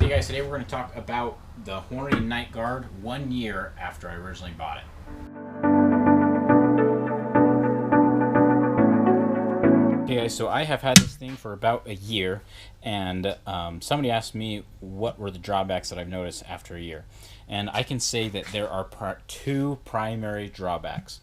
Okay guys, today we're going to talk about the Hornady Night Guard 1 year after I originally bought it. Okay guys, so I have had this thing for about a year, and somebody asked me what were the drawbacks that I've noticed after a year. And I can say that there are two primary drawbacks.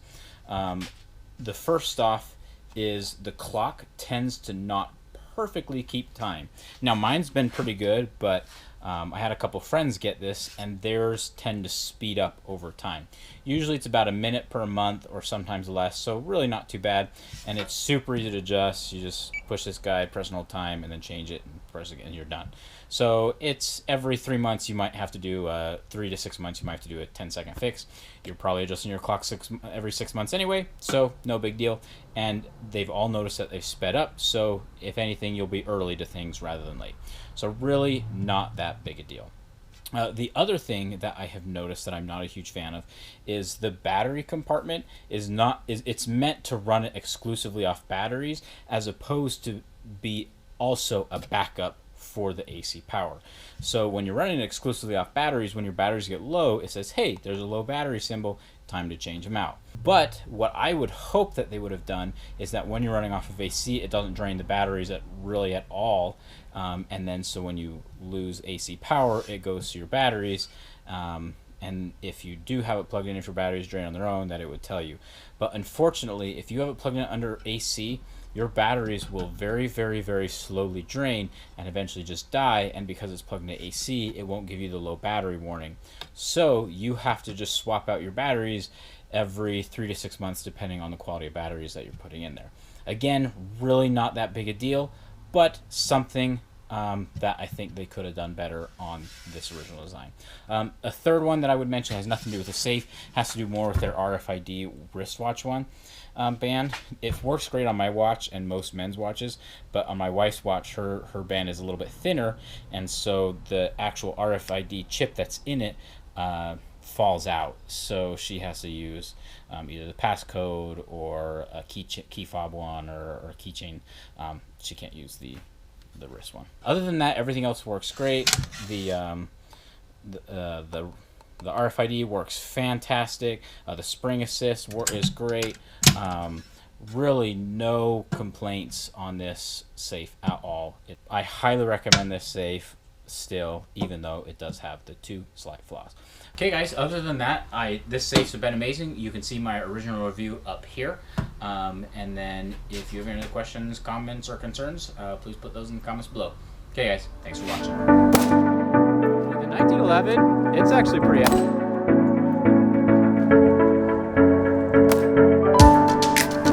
The first off is the clock tends to not perfectly keep time. Now mine's been pretty good, but I had a couple friends get this and theirs tend to speed up over time. Usually it's about a minute per month or sometimes less, so really not too bad, and it's super easy to adjust. You just push this guy, press and hold time, and then change it and press again and you're done. So it's every 3 months you might have to do 3 to 6 months you might have to do a 10-second fix. You're probably adjusting your clock every 6 months anyway, so no big deal. And they've all noticed that they've sped up, so if anything you'll be early to things rather than late. So really not that big a deal. The other thing that I have noticed that I'm not a huge fan of is the battery compartment it's meant to run it exclusively off batteries as opposed to be also a backup for the AC power. So when you're running it exclusively off batteries, when your batteries get low, it says, hey, there's a low battery symbol, time to change them out. But what I would hope that they would have done is that when you're running off of AC, it doesn't drain the batteries really at all. And then so when you lose AC power, it goes to your batteries. And if you do have it plugged in, if your batteries drain on their own, that it would tell you. But unfortunately, if you have it plugged in under AC, your batteries will very, very, very slowly drain and eventually just die. And because it's plugged into AC, it won't give you the low battery warning. So you have to just swap out your batteries every 3 to 6 months, depending on the quality of batteries that you're putting in there. Again, really not that big a deal, but something that I think they could have done better on this original design. A third one that I would mention has nothing to do with the safe, has to do more with their RFID wristwatch band. It works great on my watch and most men's watches, but on my wife's watch, her band is a little bit thinner, and so the actual RFID chip that's in it falls out. So she has to use either the passcode or a key fob one or a keychain. She can't use the wrist one. Other than that, everything else works great. The RFID works fantastic. The spring assist is great. Really no complaints on this safe at all. I highly recommend this safe still, even though it does have the 2 slight flaws. Okay guys, other than that, this safe's been amazing. You can see my original review up here. And then if you have any other questions, comments, or concerns, please put those in the comments below. Okay guys, thanks for watching. The 1911, it's actually pretty